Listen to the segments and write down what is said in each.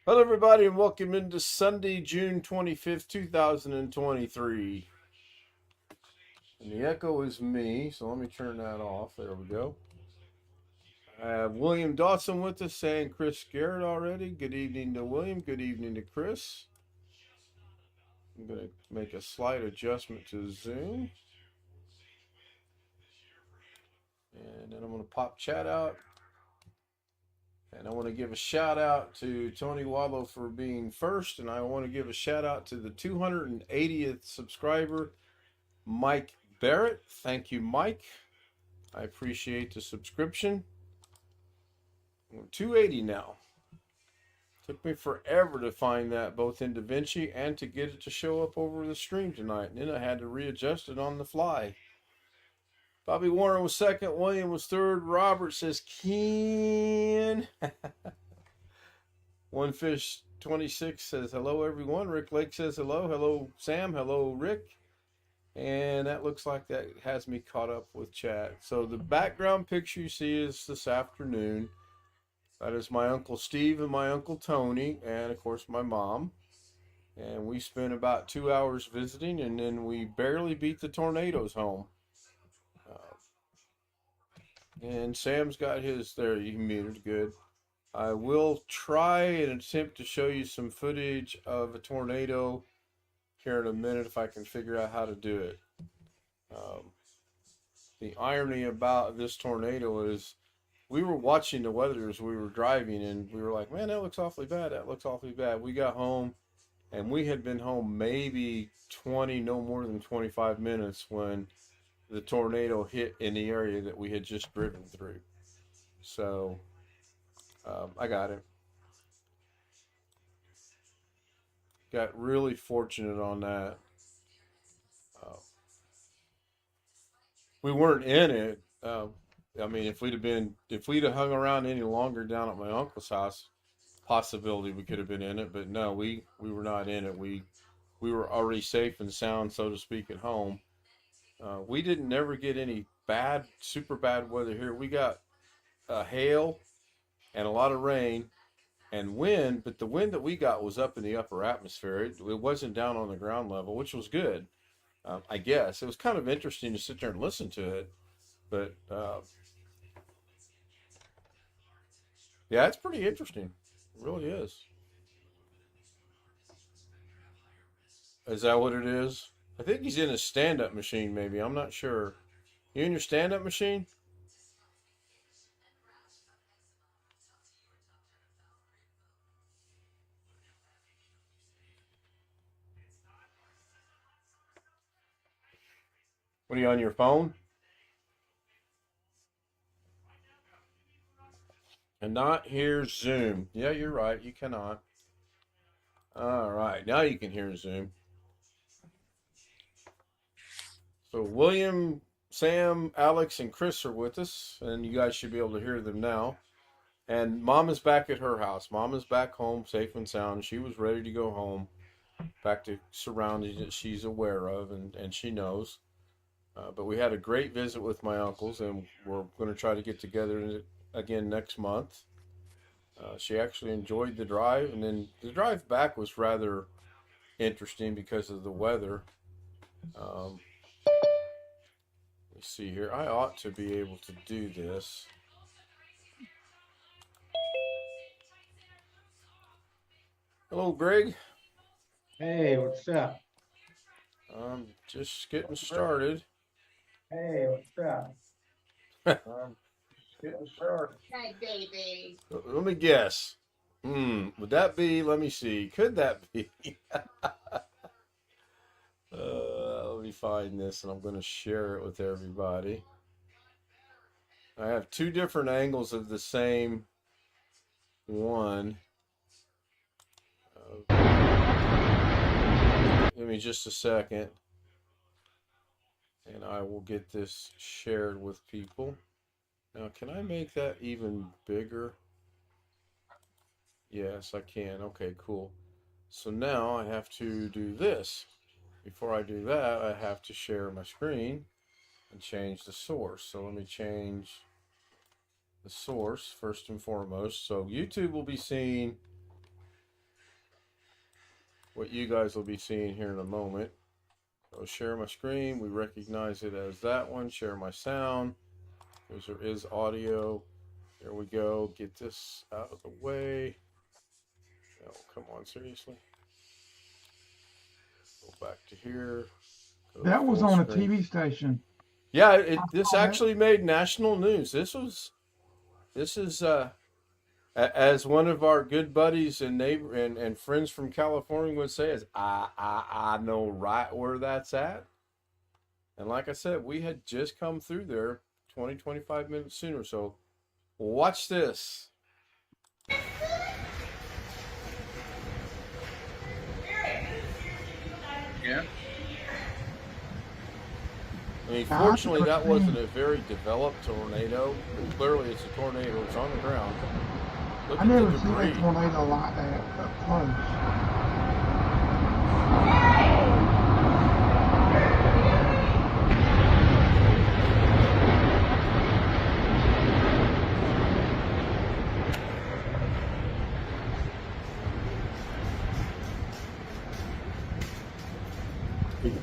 Hello, everybody, and welcome into Sunday, June 25th, 2023. And the echo is me, so let me turn that off. There we go. I have William Dawson with us and Chris Garrett already. Good evening to William. Good evening to Chris. I'm going to make a slight adjustment to Zoom. And then I'm going to pop chat out. And I want to give a shout out to Tony Wallow for being first. And I want to give a shout out to the 280th subscriber, Mike Barrett. Thank you, Mike. I appreciate the subscription. We're 280 now. Took me forever to find that, both in DaVinci and to get it to show up over the stream tonight. And then I had to readjust it on the fly. Bobby Warren was second. William was third. Robert says, Ken. One Fish 26 says, hello, everyone. Rick Lake says, hello. Hello, Sam. Hello, Rick. And that looks like that has me caught up with chat. So the background picture you see is this afternoon. That is my Uncle Steve and my Uncle Tony, and of course my mom. And we spent about 2 hours visiting, and then we barely beat the tornadoes home. And Sam's got his there, you muted, good. I will try and attempt to show you some footage of a tornado here in a minute if I can figure out how to do it. The irony about this tornado is we were watching the weather as we were driving, and we were like, man, that looks awfully bad. That looks awfully bad. We got home, and we had been home maybe 20, no more than 25 minutes when the tornado hit in the area that we had just driven through. So I got it. Got really fortunate on that. We weren't in it. I mean, if we'd have hung around any longer down at my uncle's house, possibility we could have been in it. But no, we were not in it. We were already safe and sound, so to speak, at home. We didn't never get any super bad weather here. We got hail and a lot of rain and wind, but the wind that we got was up in the upper atmosphere. It wasn't down on the ground level, which was good. I guess it was kind of interesting to sit there and listen to it, but yeah, it's pretty interesting. It really is. Is that what it is? I think he's in a stand-up machine, maybe. I'm not sure. You in your stand-up machine? What are you on your phone? And not hear Zoom. Yeah, you're right. You cannot. All right, now you can hear Zoom. So William, Sam, Alex, and Chris are with us, and you guys should be able to hear them now. And Mom is back at her house. Mom is back home, safe and sound. She was ready to go home, back to surroundings that she's aware of and she knows. But we had a great visit with my uncles, and we're going to try to get together again next month. She actually enjoyed the drive, and then the drive back was rather interesting because of the weather. Let's see here. I ought to be able to do this. Hello, Greg. Hey, what's up? I'm just getting started. Hey, what's up? Let Getting started. Hey, baby. me guess. Would that be, let me see, could that be? Let me find this, and I'm going to share it with everybody. I have two different angles of the same one. Give me just a second, and I will get this shared with people. Now, can I make that even bigger? Yes, I can. Okay, cool. So now I have to do this. Before I do that, I have to share my screen and change the source. So let me change the source first and foremost. So YouTube will be seeing what you guys will be seeing here in a moment. So share my screen. We recognize it as that one. Share my sound because there is audio. There we go. Get this out of the way. Oh, come on, seriously. Go back to here. Go That was full on a screen. TV station. Yeah, this saw that. actually made national news. This is as one of our good buddies and neighbor and friends from California would say, is I know right where that's at. And like I said, we had just come through there 20, 25 minutes sooner. So watch this. Yeah. I mean, fortunately, that wasn't a very developed tornado, but clearly it's a tornado. It's on the ground. Look I at the never seen a debris. tornado like that up close.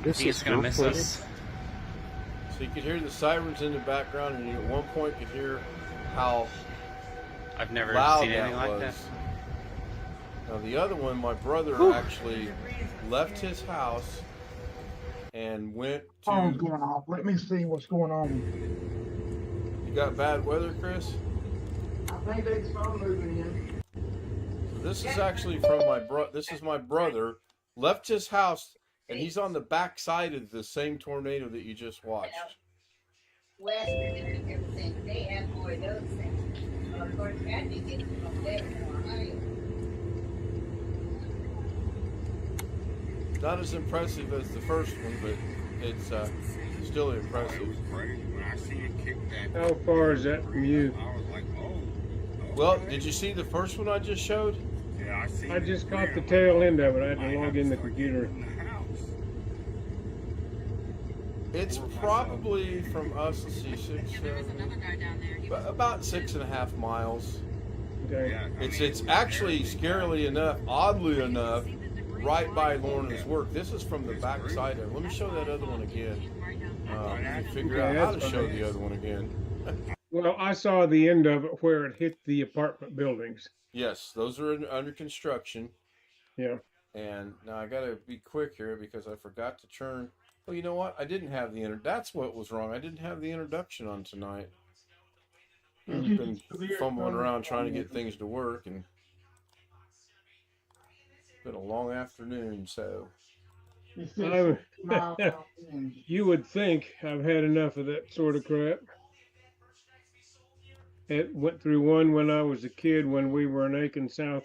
This He's gonna miss us. So you could hear the sirens in the background, and you at one point could hear how I've never loud seen that anything like was. that. Now the other one, my brother Whew. actually left his house and went Phone's to. going off. Let me see what's going on. You got bad weather, Chris? I think they phone moving in. So this is actually from my bro. This is my brother left his house, and he's on the back side of the same tornado that you just watched. Western and everything, they have more of those things. Of course, Kathy gets from there in Ohio. Not as impressive as the first one, but it's still It impressive. was crazy when I seen it kick that. How far is that from you? I was like, oh. Well, okay. did you see the first one I just showed? Yeah, I seen I it just caught the clear. tail end of it. I had Might to have log to in the start computer. getting in the house. It's probably from us. Let's see, about 6.5 miles. Okay. Yeah, I It's mean, it's it was actually scary. scarily enough, oddly enough, right by Lorna's work. This is from the back side of it. Let me show that other one again. Figure out Okay, how to that's show fine. the other one again. Well, I saw the end of it where it hit the apartment buildings. Yes, those are under construction. Yeah. And now I gotta be quick here because I forgot to turn. Well, you know what? I didn't have the That's what was wrong. I didn't have the introduction on tonight. I've been fumbling around trying to get things to work, and it's been a long afternoon. So You would think I've had enough of that sort of crap. It went through one when I was a kid when we were in Aiken, South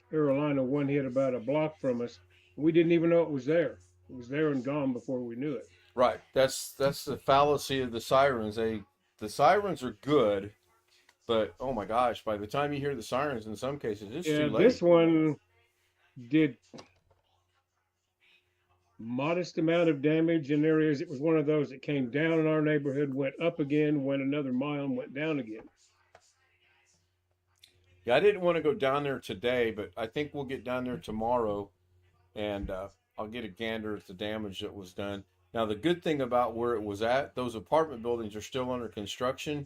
Carolina. One hit about a block from us. We didn't even know it was there. It was there and gone before we knew it. right, that's the fallacy of the sirens. The sirens are good, but oh my gosh, by the time you hear the sirens, in some cases, it's Yeah, too late. this one did modest amount of damage in areas. It was one of those that came down in our neighborhood, went up again, went another mile, and went down again. Yeah, I didn't want to go down there today, but I think we'll get down there tomorrow, and I'll get a gander at the damage that was done. Now, the good thing about where it was at, those apartment buildings are still under construction,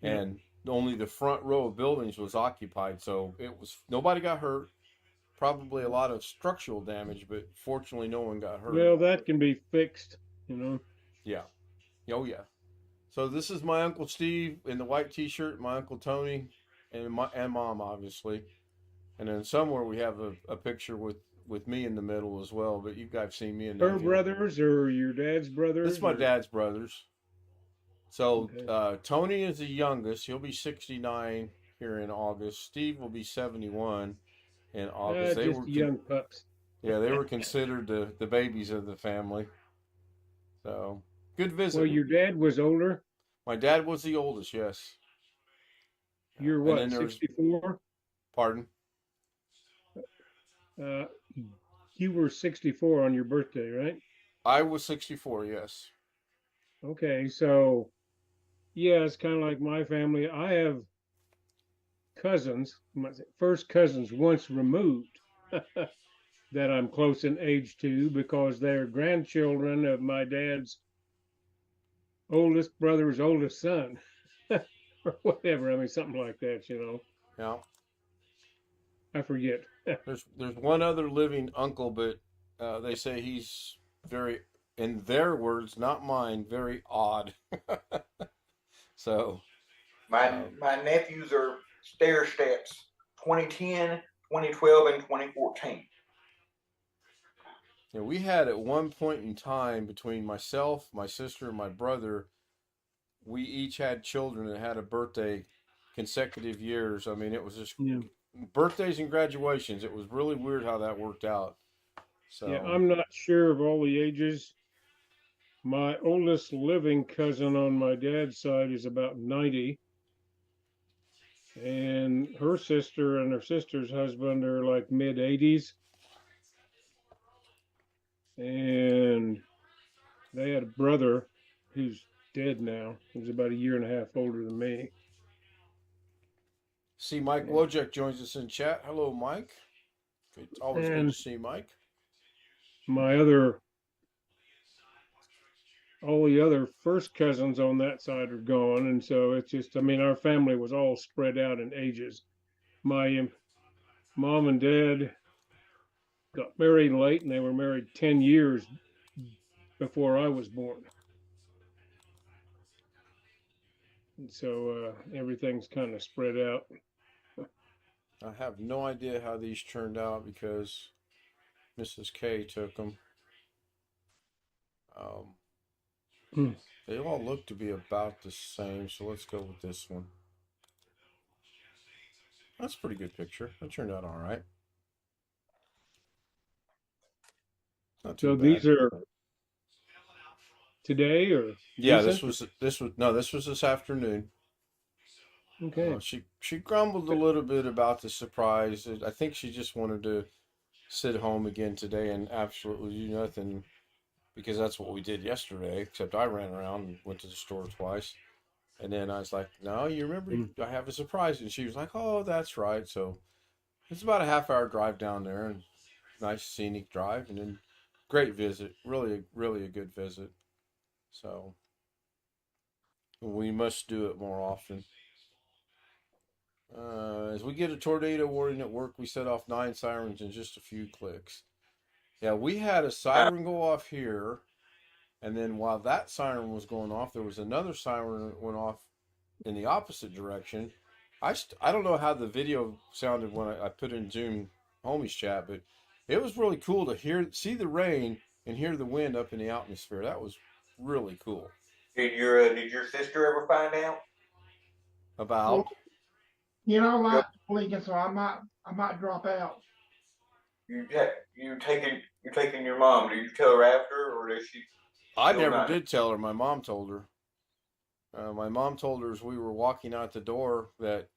and only the front row of buildings was occupied, so nobody got hurt. Probably a lot of structural damage, but fortunately, no one got hurt. Well, that can be fixed, you know. Yeah. Oh, yeah. So this is my Uncle Steve in the white T-shirt, my Uncle Tony, and Mom, obviously. And then somewhere we have a picture with me in the middle as well. But you guys seen me in Her that. brothers or your dad's brothers? This is my dad's brothers. So Okay. Tony is the youngest. He'll be 69 here in August. Steve will be 71 in August. Just young pups. Yeah, they were considered the babies of the family. So good visit. Well, your dad was older. My dad was the oldest, yes. You're And what, then there was- 64? Pardon? You were 64 on your birthday, right? I was 64, yes. Okay, so yeah, it's kind of like my family. I have cousins, first cousins once removed that I'm close in age to because they're grandchildren of my dad's oldest brother's oldest son, or whatever. I mean, something like that, you know. Yeah. I forget. There's one other living uncle, but they say he's very, in their words, not mine, very odd. So, My nephews are stair steps 2010, 2012, and 2014. you know, we had at one point in time between myself, my sister, and my brother, we each had children that had a birthday consecutive years. I mean, it was just Yeah. birthdays and graduations. It was really weird how that worked out. Yeah, So, I'm not sure of all the ages. My oldest living cousin on my dad's side is about 90, and her sister and her sister's husband are like mid 80s, and they had a brother who's dead now. He's about a year and a half older than me. see, Mike Wojek joins us in chat. Hello, Mike. It's always good to And see Mike. my all the other first cousins on that side are gone, and so it's just, I mean, our family was all spread out in ages. My mom and dad got married late, and they were married 10 years before I was born. And so everything's kind of spread out. I have no idea how these turned out because Mrs. K took them. Hmm. They all look to be about the same, so let's go with this one. That's a pretty good picture. That turned out all right. Not too So bad. these are today or Yeah, recent? this was this afternoon. Okay. She grumbled a little bit about the surprise. I think she just wanted to sit home again today and absolutely do nothing because that's what we did yesterday. Except I ran around and went to the store twice, and then I was like, "No, you remember I have a surprise," and she was like, "Oh, that's right." So it's about a half-hour drive down there, and nice scenic drive, and then great visit. Really a good visit. So we must do it more often. As we get a tornado warning at work, we set off 9 sirens in just a few clicks. Yeah, we had a siren go off here, and then while that siren was going off, there was another siren that went off in the opposite direction. I don't know how the video sounded when I put in Zoom homies chat, but it was really cool to see the rain and hear the wind up in the atmosphere. That was really cool. Did your sister ever find out? About You know, Yep. like Lincoln, so I might drop out. You taking your mom? Do you tell her after, or does she? I still never not? did tell her. My mom told her. My mom told her as we were walking out the door that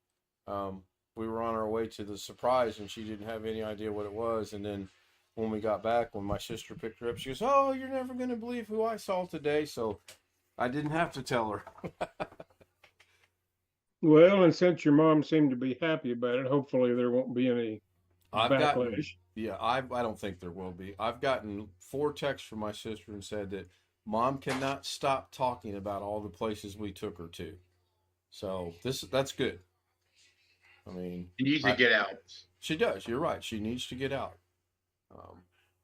we were on our way to the surprise, and she didn't have any idea what it was. And then when we got back, when my sister picked her up, she goes, "Oh, you're never going to believe who I saw today." So I didn't have to tell her. Well, and since your mom seemed to be happy about it, hopefully there won't be any backlash. I don't think there will be. I've gotten 4 texts from my sister and said that Mom cannot stop talking about all the places we took her to. So that's good. I mean, You need to get out. She does. You're right. She needs to get out.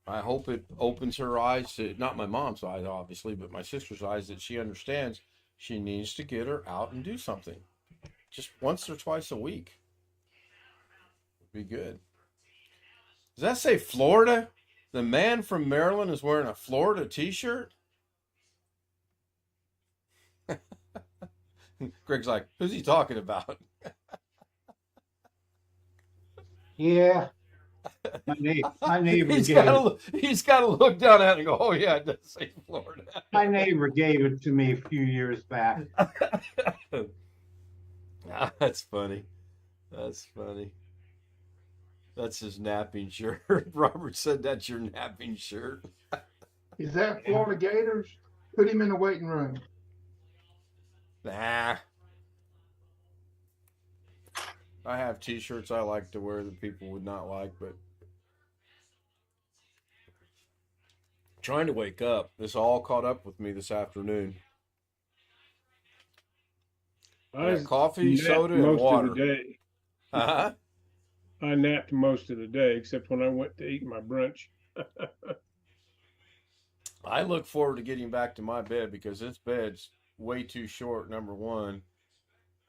I hope it opens her eyes to, not my mom's eyes, obviously, but my sister's eyes, that she understands she needs to get her out and do something. Just once or twice a week would be good. Does that say Florida? The man from Maryland is wearing a Florida t-shirt? Greg's like, who's he talking about? Yeah, my neighbor He's gave got to look down at it and go, oh yeah, it does say Florida. my neighbor gave it to me a few years back. That's funny. That's funny. That's his napping shirt. Robert said that's your napping shirt. Is that Florida Gators? Put him in the waiting room. Nah. I have t-shirts I like to wear that people would not like, but Trying to wake up. This all caught up with me this afternoon. I got coffee, napped soda, and most water. of the day. Uh-huh. I napped most of the day, except when I went to eat my brunch. I look forward to getting back to my bed because this bed's way too short, number one.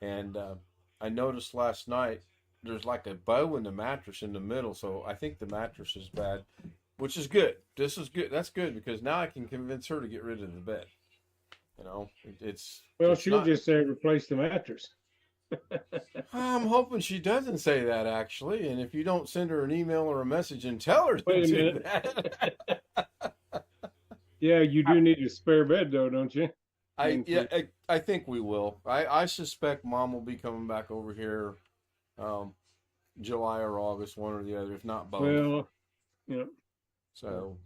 And I noticed last night there's like a bow in the mattress in the middle, so I think the mattress is bad, which is good. This is good. That's good because now I can convince her to get rid of the bed. You know, it's She'll not, just say replace the mattress. I'm hoping she doesn't say that actually, and if you don't send her an email or a message and tell her to Wait a do minute. that. Yeah, you do need a spare bed though, don't you? I think we will. I suspect Mom will be coming back over here, July or August, one or the other, if not both. Well, yeah. So,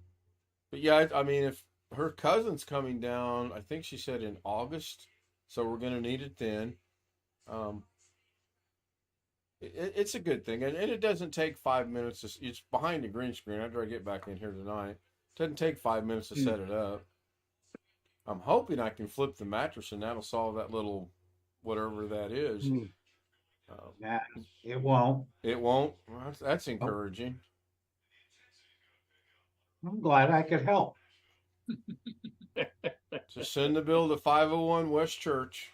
but yeah, I mean, if her cousin's coming down, I think she said in August, so we're gonna need it then. It's a good thing, and it doesn't take 5 minutes. It's behind the green screen. After I get back in here tonight, it doesn't take 5 minutes to set it up. I'm hoping I can flip the mattress, and that'll solve that little whatever that is. Nah, it won't. It won't. Well, that's encouraging. I'm glad I could help. Just send the bill to 501 West Church.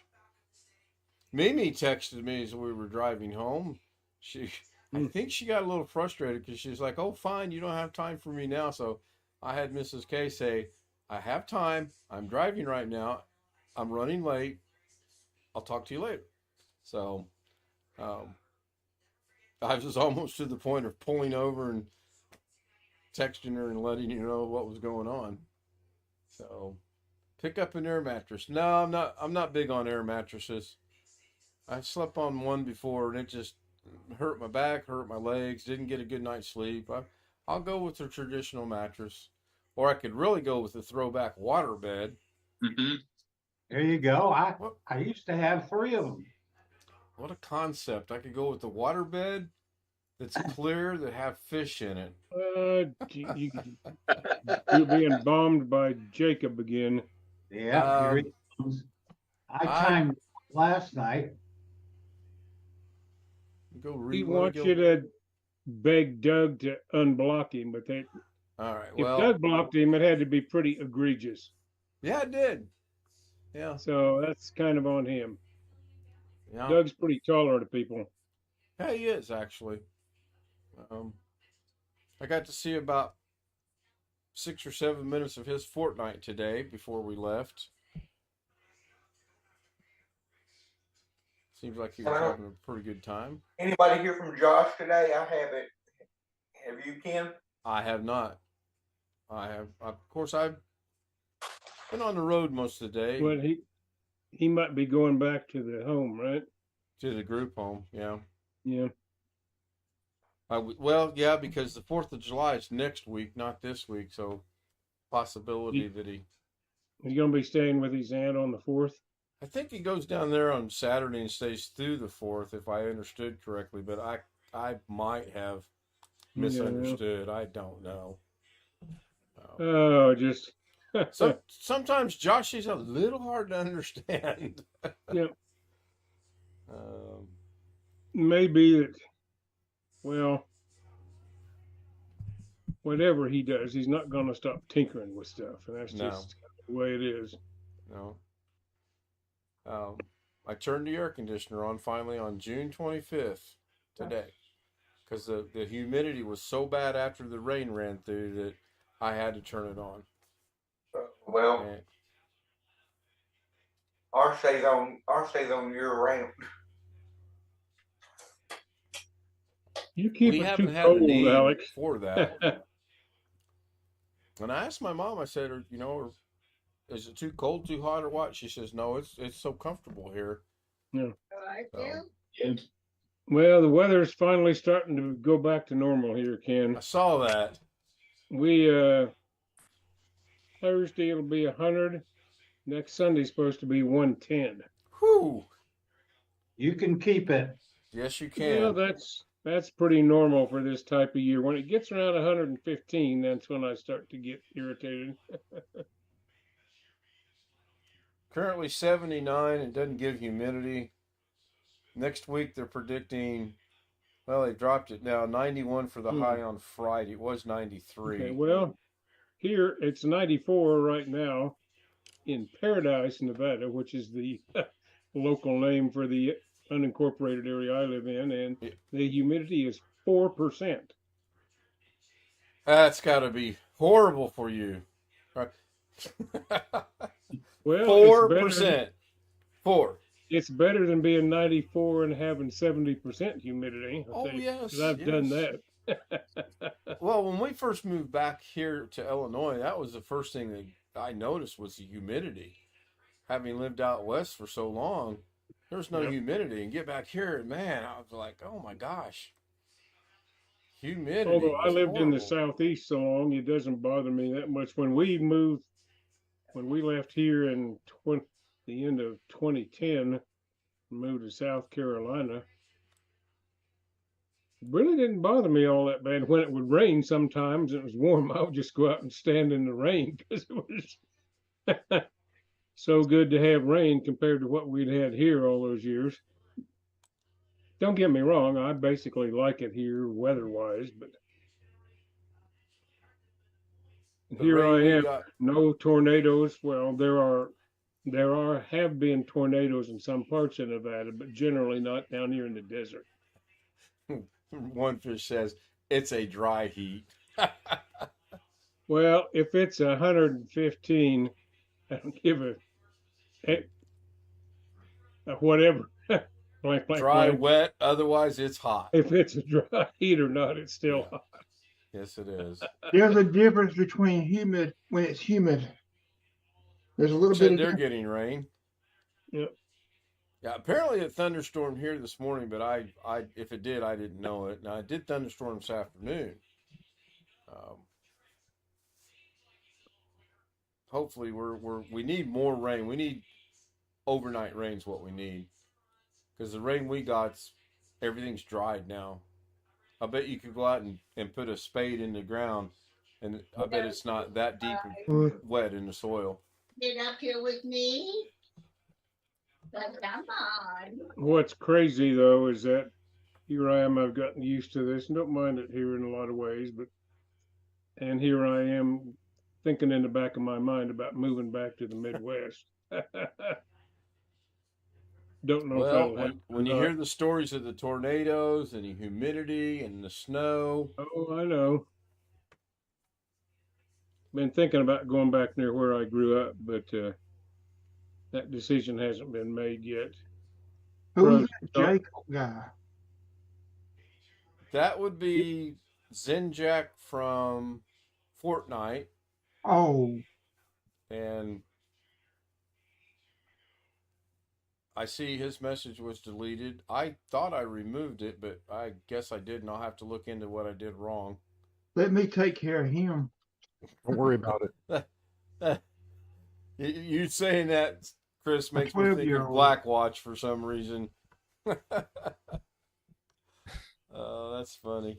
Mimi texted me as we were driving home. I think she got a little frustrated because she's like, "Oh, fine, you don't have time for me now." So I had Mrs. K say, "I have time. I'm driving right now. I'm running late. I'll talk to you later." So I was almost to the point of pulling over and texting her and letting you know what was going on. So pick up an air mattress. No, I'm not big on air mattresses. I slept on one before and it just hurt my back, hurt my legs, didn't get a good night's sleep. I'll go with the traditional mattress, or I could really go with the throwback water bed. Mm-hmm. There you go. I used to have 3 of them. What a concept! I could go with the water bed that's clear that have fish in it. You're being bombed by Jacob again. Yeah, here he comes. I timed last night. He wants you to beg Doug to unblock him, but all right. If Doug blocked him, it had to be pretty egregious. Yeah, it did. Yeah. So that's kind of on him. Yeah. Doug's pretty tolerant of people. Yeah, he is actually. I got to see about 6 or 7 minutes of his Fortnite today before we left. Seems like he was having a pretty good time. Anybody hear from Josh today? I haven't. Have you, Ken? I have not. I have. Of course, I've been on the road most of the day. Well, he might be going back to the home, right? To the group home, yeah. Yeah. Well, yeah, because the 4th of July is next week, not this week. So, possibility that he's going to be staying with his aunt on the 4th. I think he goes down there on Saturday and stays through the 4th, if I understood correctly. But I might have misunderstood. I don't know. Just sometimes Josh is a little hard to understand. Yeah. Maybe that. Well, whatever he does, he's not going to stop tinkering with stuff, and that's just the way it is. No. I turned the air conditioner on finally on June 25th today because the humidity was so bad after the rain ran through that I had to turn it on. Well, ours stays on year round. You keep we it haven't too had cold, a need Alex. for that. When I asked my mom, I said, is it too cold, too hot, or what? She says, no, it's so comfortable here. Yeah. Yeah. Well, the weather's finally starting to go back to normal here, Ken. I saw that. We Thursday it'll be 100. Next Sunday's supposed to be 110. Whew. You can keep it. Yes, you can. Yeah, that's That's pretty normal for this type of year. When it gets around 115, that's when I start to get irritated. Currently 79 and doesn't give humidity. Next week they're predicting, well, they dropped it now, 91 for the high on Friday. It was 93. Okay, well, here it's 94 right now in Paradise, Nevada, which is the local name for the unincorporated area I live in, and the humidity is 4%. That's got to be horrible for you. Right. Well, 4%. 4. It's better than being 94 and having 70% humidity. Oh, yes. 'cause I've done that. Well, when we first moved back here to Illinois, that was the first thing that I noticed was the humidity. Having lived out west for so long, there's no humidity. And get back here, and man, I was like, oh my gosh. Humidity. Although I was lived in the horrible. Southeast so long, it doesn't bother me that much. When we left here in the end of 2010, moved to South Carolina, it really didn't bother me all that bad. When it would rain sometimes, it was warm, I would just go out and stand in the rain because it was so good to have rain compared to what we'd had here all those years. Don't get me wrong, I basically like it here weather-wise, but here I am, no tornadoes. Well, there have been tornadoes in some parts of Nevada, but generally not down here in the desert. One fish says it's a dry heat. Well, if it's 115, I don't give a whatever. Dry, wet, otherwise it's hot. If it's a dry heat or not, it's still hot. Yes, it is. There's a difference between humid when it's humid. There's a little bit of They're getting rain. Yep. Yeah, apparently it thunderstormed here this morning, but I if it did, I didn't know it. Now it did thunderstorm this afternoon. Hopefully we need more rain. We need overnight rain's what we need. Because the rain we got's everything's dried now. I bet you could go out and put a spade in the ground, and I bet it's not that deep wet in the soil. Get up here with me. But come on. What's crazy though is that here I am. I've gotten used to this and don't mind it here in a lot of ways, and here I am thinking in the back of my mind about moving back to the Midwest. Don't know if that'll happen. When you hear the stories of the tornadoes and the humidity and the snow. Oh, I know. Been thinking about going back near where I grew up, but that decision hasn't been made yet. Who's that Jacob guy? That would be Zenjack from Fortnite. Oh. And I see his message was deleted. I thought I removed it, but I guess I didn't. I'll have to look into what I did wrong. Let me take care of him. Don't worry about it. You saying that, Chris, makes me think of Blackwatch for some reason. Oh, that's funny.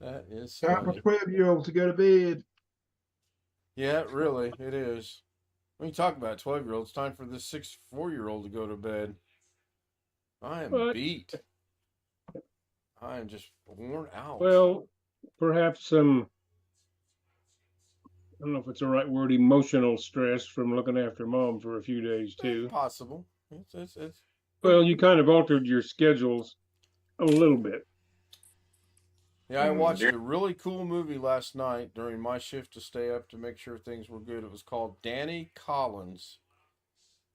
That is funny. Got my 12-year-old to go to bed. Yeah, really, it is. When you talk about 12-year-olds, it's time for this 4-year-old to go to bed. I am beat. I am just worn out. Well, perhaps some, I don't know if it's the right word, emotional stress from looking after mom for a few days too. It's possible. It's Well, you kind of altered your schedules a little bit. Yeah, I watched a really cool movie last night during my shift to stay up to make sure things were good. It was called Danny Collins.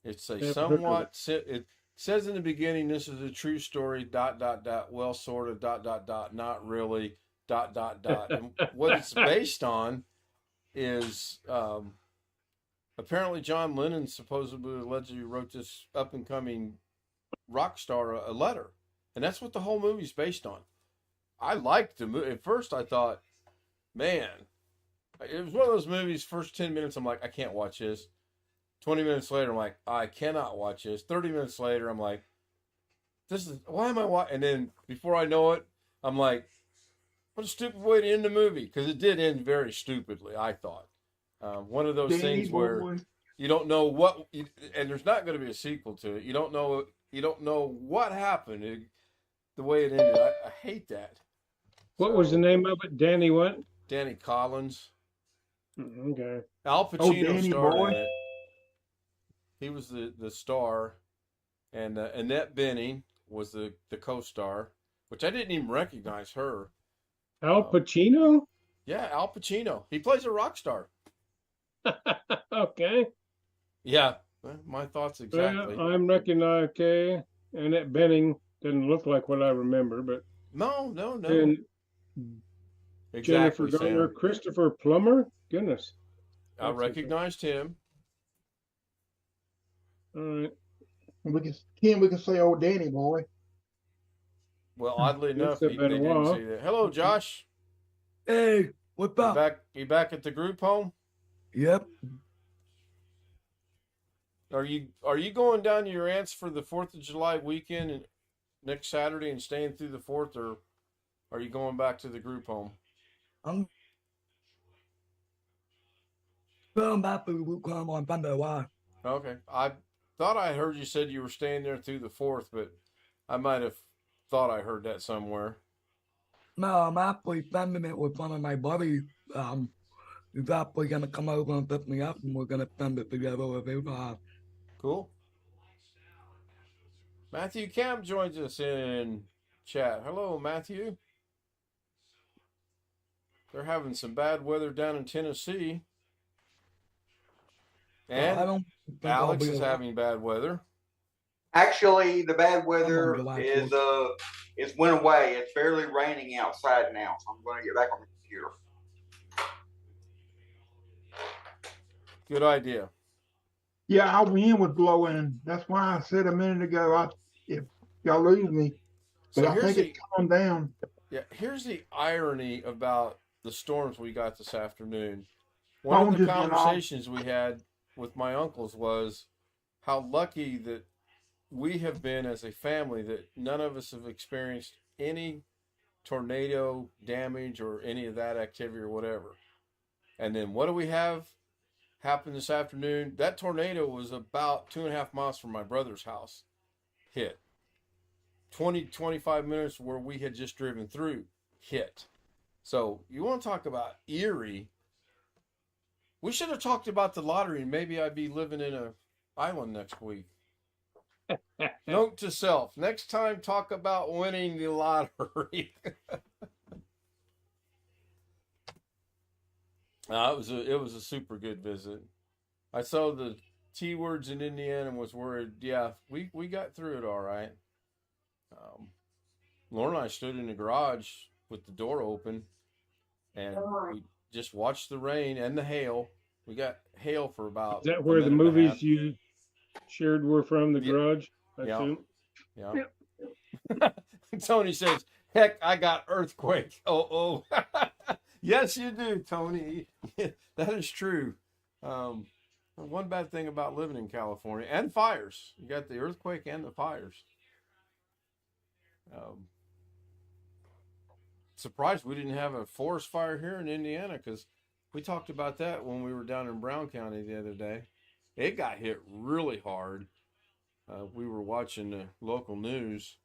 It's a somewhat, it says in the beginning, this is a true story, ... well, sort of, ... not really, ... And what it's based on is apparently John Lennon supposedly allegedly wrote this up-and-coming rock star a letter. And that's what the whole movie's based on. I liked the movie. At first, I thought, man, it was one of those movies, first 10 minutes, I'm like, I can't watch this. 20 minutes later, I'm like, I cannot watch this. 30 minutes later, I'm like, this is why am I watching? And then before I know it, I'm like, what a stupid way to end the movie, because it did end very stupidly. I thought one of those Danny things where boy. you don't know what, and there's not going to be a sequel to it. You don't know. You don't know what happened. The way it ended, I hate that. What was the So, name of it? Danny what? Danny Collins, Okay. Al Oh, Pacino Danny starred boy. in it. He was the star, and Annette Bening was the co-star, which I didn't even recognize her. Al Pacino? Yeah, Al Pacino. He plays a rock star. Okay. Yeah, my thoughts exactly. Well, I'm recognized. Okay. Annette Bening doesn't look like what I remember, but No. and Jennifer Exactly, Garner, Sam. Christopher Plummer. Goodness. I That's recognized him. all right. We can say old Danny boy. Well, oddly enough, It's been they a didn't while. say that. Hello, Josh. Hey, what's You up? back? You back at the group home? Yep. Are you going down to your aunt's for the 4th of July weekend and next Saturday and staying through the 4th, or are you going back to the group home? I'm going back to the come on Sunday. Why? Okay. I thought I heard you said you were staying there through the 4th, but I might have thought I heard that somewhere. No, I'm actually spending it with one of my buddies. He's actually gonna come over and pick me up, and we're gonna spend it together with you guys. Cool. Matthew Camp joins us in chat. Hello, Matthew. They're having some bad weather down in Tennessee. Well, I And don't think I'll Alex be is around. having bad weather. Actually, the bad weather July is 4th. it's went away. It's barely raining outside now, so I'm going to get back on the computer. Good idea. Yeah, our wind was blowing. That's why I said a minute ago, if y'all lose me, but So I think it's calmed down. Yeah, here's the irony about the storms we got this afternoon. One of the conversations we had with my uncles was how lucky that we have been as a family that none of us have experienced any tornado damage or any of that activity or whatever. And then what do we have happen this afternoon? That tornado was about 2.5 miles from my brother's house. Hit. 25 minutes where we had just driven through. Hit. So you want to talk about eerie? We should have talked about the lottery, and maybe I'd be living in an island next week. Note to self: next time, talk about winning the lottery. It was a super good visit. I saw the T words in Indiana and was worried. Yeah, we got through it all right. Lauren and I stood in the garage with the door open, and we just watched the rain and the hail. We got hail for about. Is that where the movies you shared were from? The garage, I assume. Yeah. Tony says, "Heck, I got earthquake." Oh. Yes, you do, Tony. That is true. One bad thing about living in California and fires. You got the earthquake and the fires. Surprised we didn't have a forest fire here in Indiana, because we talked about that when we were down in Brown County the other day. It got hit really hard. We were watching the local news.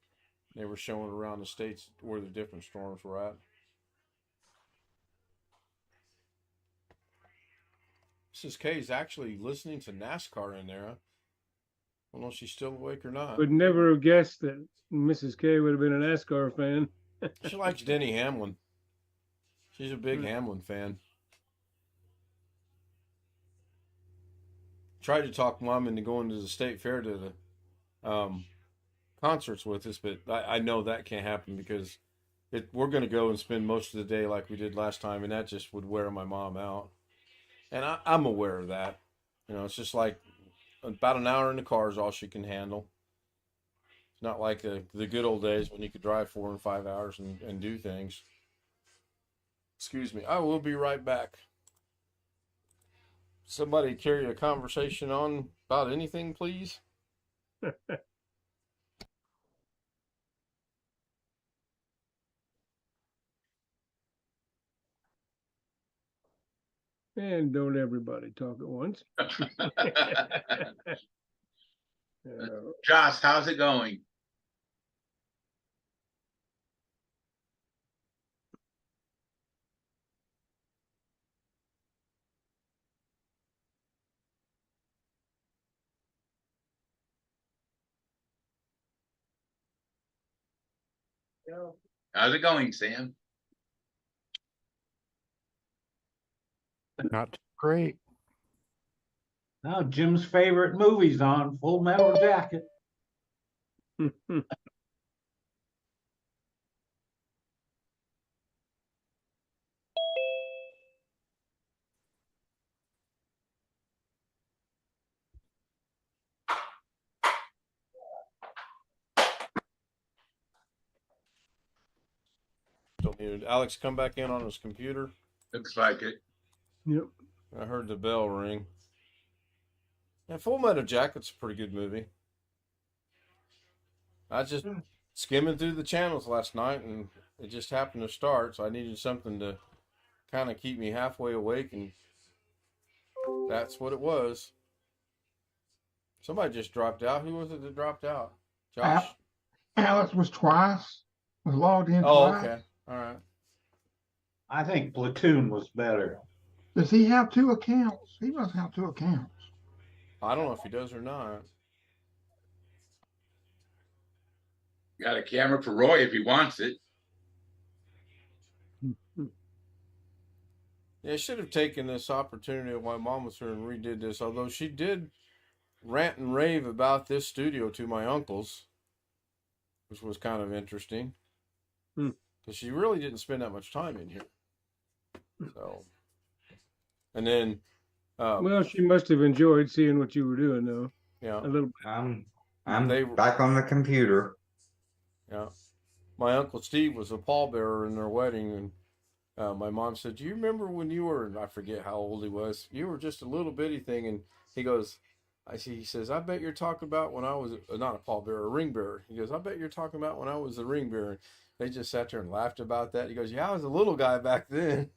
They were showing around the states where the different storms were at. Mrs. K is actually listening to NASCAR in there. I don't know if she's still awake or not. Would never have guessed that Mrs. K would have been a NASCAR fan. She likes Denny Hamlin. She's a big Hamlin fan. Tried to talk Mom into going to the state fair to the concerts with us, but I know that can't happen because we're going to go and spend most of the day like we did last time, and that just would wear my mom out. And I'm aware of that. It's just like about an hour in the car is all she can handle. It's not like the good old days when you could drive 4 and 5 hours and do things. Excuse me. I will be right back. Somebody carry a conversation on about anything, please. And don't everybody talk at once. Josh, how's it going? How's it going, Sam? Not great. Now Jim's favorite movie's on, Full Metal Jacket. Still muted. Alex, come back in on his computer. Looks like it. Yep. I heard the bell ring. And Full Metal Jacket's a pretty good movie. I was just skimming through the channels last night, and it just happened to start, so I needed something to kind of keep me halfway awake, and that's what it was. Somebody just dropped out. Who was it that dropped out? Josh? Alex was logged in Oh, twice. okay. All right. I think Platoon was better. Does he have two accounts? He must have two accounts. I don't know if he does or not. Got a camera for Roy if he wants it. Yeah, I should have taken this opportunity while Mom was here and redid this, although she did rant and rave about this studio to my uncles, which was kind of interesting. Because she really didn't spend that much time in here. So, and then... well, she must have enjoyed seeing what you were doing, though. Yeah. A little bit. I'm back on the computer. Yeah. My Uncle Steve was a pallbearer in their wedding, and my mom said, do you remember when you were, and I forget how old he was, you were just a little bitty thing, and he goes, he says, I bet you're talking about when I was, not a pallbearer, a ring bearer. He goes, I bet you're talking about when I was a ring bearer. They just sat there and laughed about that. He goes, yeah, I was a little guy back then.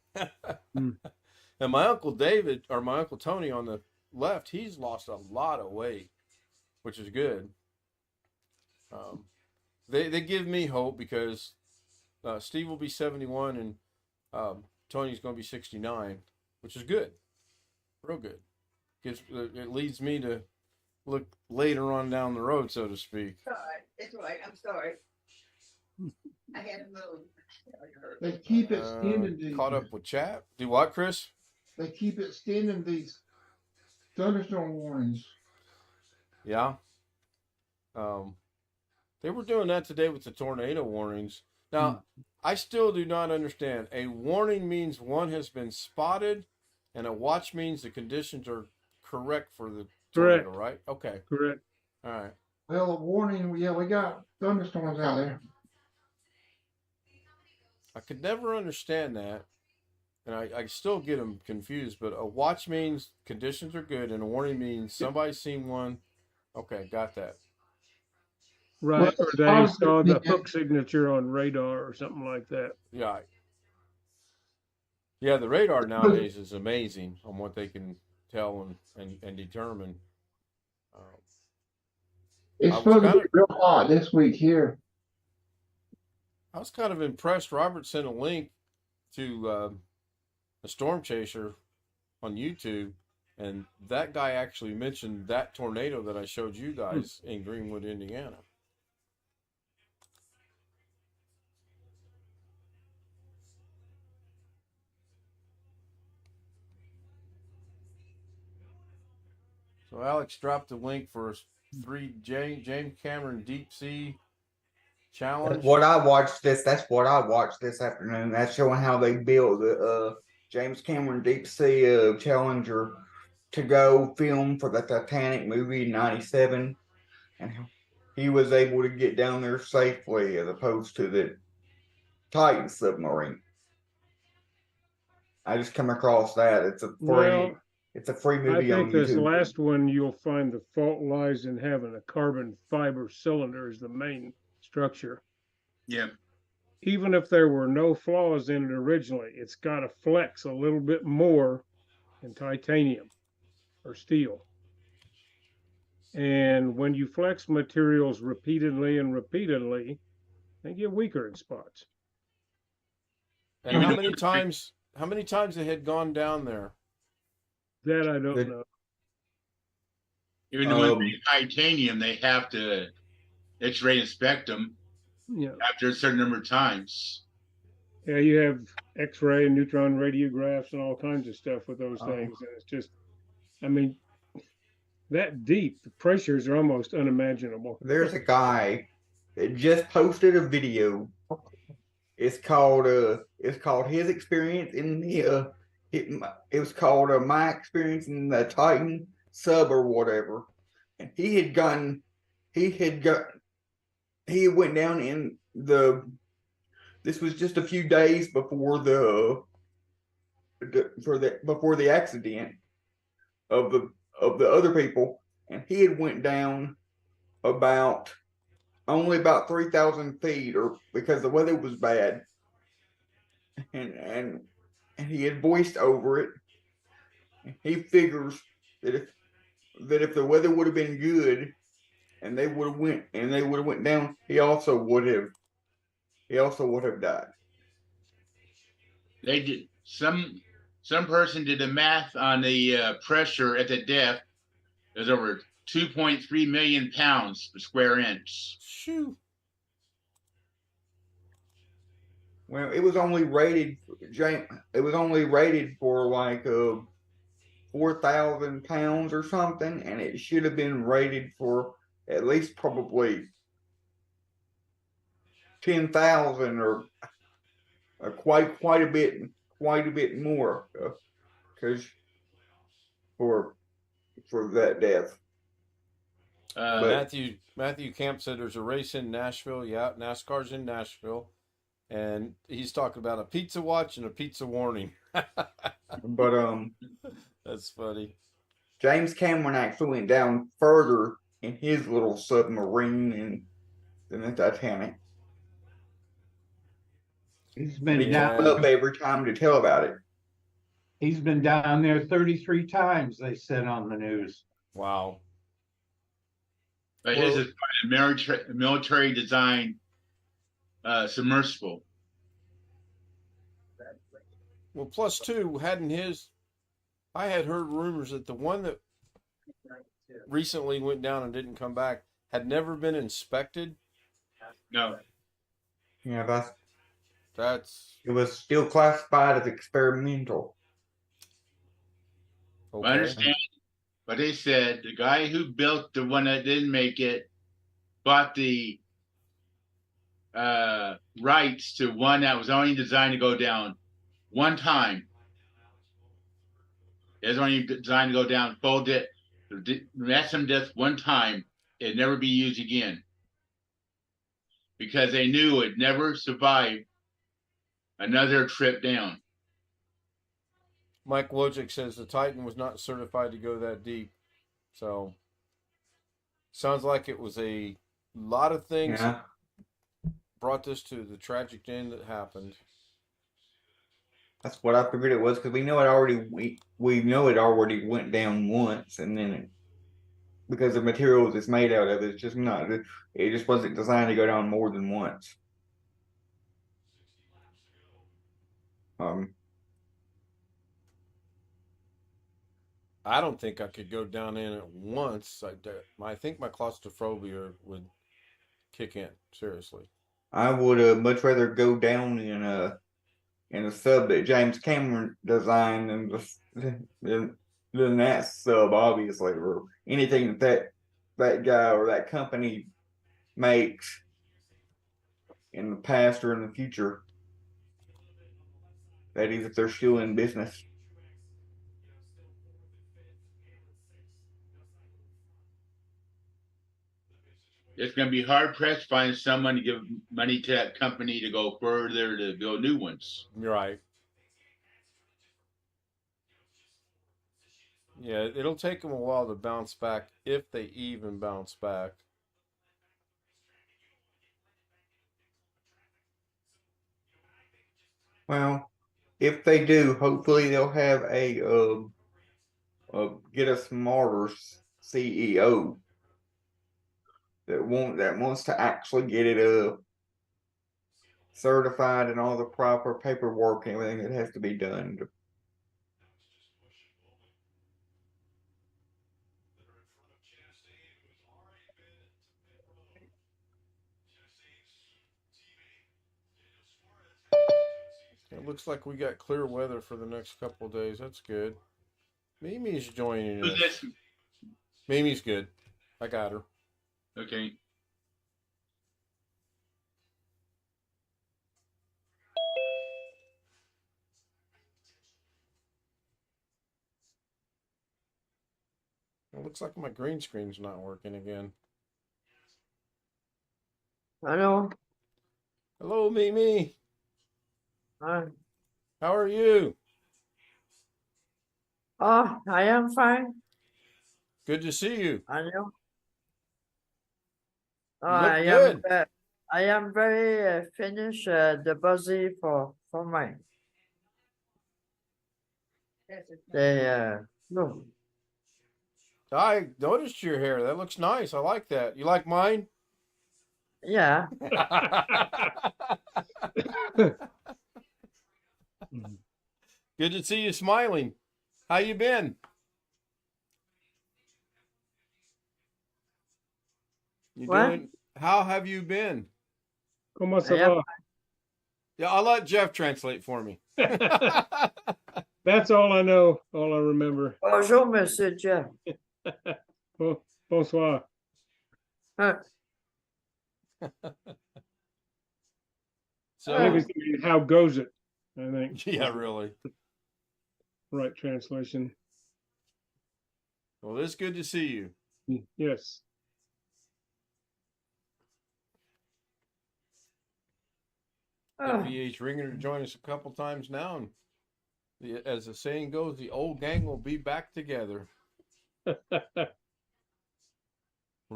And my Uncle David, or my Uncle Tony on the left, he's lost a lot of weight, which is good. They give me hope because Steve will be 71 and Tony's going to be 69, which is good, real good. It leads me to look later on down the road, so to speak. It's all right. I'm sorry. I had to move. They keep extending these. Caught up with chat. Do what, Chris? They keep extending these thunderstorm warnings. Yeah. They were doing that today with the tornado warnings. Now, I still do not understand. A warning means one has been spotted, and a watch means the conditions are correct for the tornado, right? Okay. Correct. All right. Well, a warning, yeah, we got thunderstorms out there. I could never understand that, and I still get them confused, but a watch means conditions are good, and a warning means somebody's seen one. Okay, got that. Right, or they saw the hook signature on radar or something like that. Yeah. Yeah, the radar nowadays is amazing on what they can tell and determine. It's supposed to be real hot this week here. I was kind of impressed. Robert sent a link to a storm chaser on YouTube, and that guy actually mentioned that tornado that I showed you guys in Greenwood, Indiana. So Alex dropped the link for 3 James Cameron Deep Sea Challenge. That's what I watched this afternoon. That's showing how they built the James Cameron Deep Sea Challenger to go film for the Titanic movie in '97, and he was able to get down there safely as opposed to the Titan submarine. I just come across that. It's a free movie on YouTube. I think this last one, you'll find the fault lies in having a carbon fiber cylinder as the main structure. Yeah. Even if there were no flaws in it originally, it's got to flex a little bit more and titanium or steel. And when you flex materials repeatedly and repeatedly, they get weaker in spots. And how many times? How many times it had gone down there? That I don't know. Even the ones made titanium, they have to X-ray inspect them after a certain number of times. Yeah, you have X-ray and neutron radiographs and all kinds of stuff with those things, and it's just, I mean, that deep, the pressures are almost unimaginable. There's a guy that just posted a video. It's called his experience in the it was called my experience in the Titan sub or whatever. And he went down in this was just a few days before before the accident of the other people, and he had went down only about 3,000 feet, or because the weather was bad, and he had voiced over it. He figures that if the weather would have been good and they would have went down, he also would have died. They did some person did the math on the pressure at the depth. It was over 2.3 million pounds per square inch. Shoo. Well, it was only rated, for like 4,000 pounds or something, and it should have been rated for at least probably 10,000 or quite a bit more, because for that death. Matthew Camp said there's a race in Nashville. Yeah, NASCAR's in Nashville, and he's talking about a pizza watch and a pizza warning. But that's funny. James Cameron actually went down further in his little submarine than the Titanic. He's been down up every time to tell about it. He's been down there 33 times, they said on the news. Wow. But his is a military design submersible. Well, plus two, I had heard rumors that the one that recently went down and didn't come back had never been inspected. No. Yeah, it was still classified as experimental. Okay. I understand, but they said the guy who built the one that didn't make it bought the rights to one that was only designed to go down one time. It was only designed to go down full depth, maximum depth one time. It'd never be used again because they knew it'd never survive another trip down. Mike Wojcik says the Titan was not certified to go that deep. So, sounds like it was a lot of things that brought this to the tragic end that happened. That's what I figured it was, because we know it already went down once, and then because the materials it's made out of, it just wasn't designed to go down more than once. I don't think I could go down in it once. I think my claustrophobia would kick in, seriously. I would much rather go down in a sub that James Cameron designed than that sub, obviously, or anything that guy or that company makes in the past or in the future. That is, if they're still in business. It's going to be hard pressed to find someone to give money to that company to go further to build new ones. Right. Yeah, it'll take them a while to bounce back, if they even bounce back. Well, if they do, hopefully they'll have get a smarter CEO that wants to actually get it certified and all the proper paperwork and everything that has to be done. It looks like we got clear weather for the next couple of days. That's good. Mimi's joining Who's us. this? Mimi's good. I got her. Okay. It looks like my green screen's not working again. Hello. Hello, Mimi. Hi. How are you? Oh, I am fine. Good to see you. And you? Oh, You look I good. am. I am very finished the busy for my the no. I noticed your hair. That looks nice. I like that. You like mine? Yeah. Good to see you smiling. How you been? You What? doing? How have you been? ¿Cómo se I am- va? Yeah, I'll let Jeff translate for me. That's all I know, all I remember. Bonjour, Monsieur Jeff. Bonsoir. Huh. So, I think it's thinking, how goes it? I think. yeah, really. Right translation. Well, it's good to see you. Yes. Got BH Ringer to join us a couple times now, and as the saying goes, the old gang will be back together. We're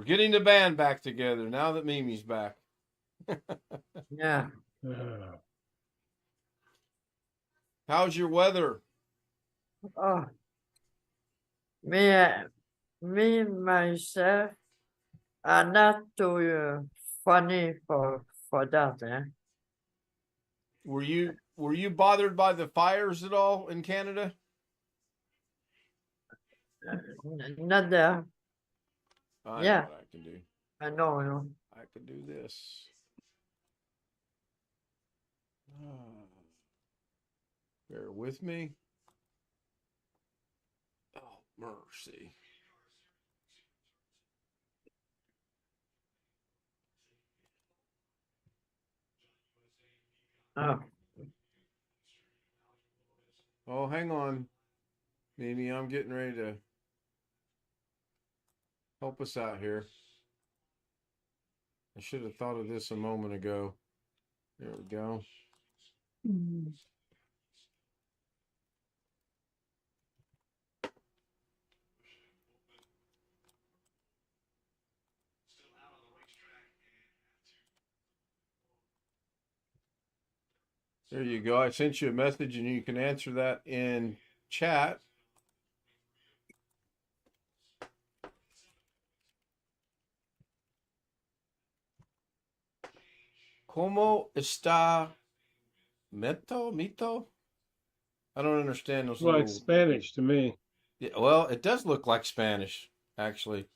getting the band back together now that Mimi's back. Yeah. How's your weather? Oh. Me myself are not too funny for that. Eh? Were you bothered by the fires at all in Canada? Not there. I Yeah. know what I can do. I know. I can do this. Bear with me. Oh, mercy. Oh. Oh, hang on. Mimi, I'm getting ready to help us out here. I should have thought of this a moment ago. There we go. There you go. I sent you a message and you can answer that in chat. ¿Cómo está Mito? I don't understand those Like little... Spanish to me. Yeah, well, it does look like Spanish, actually.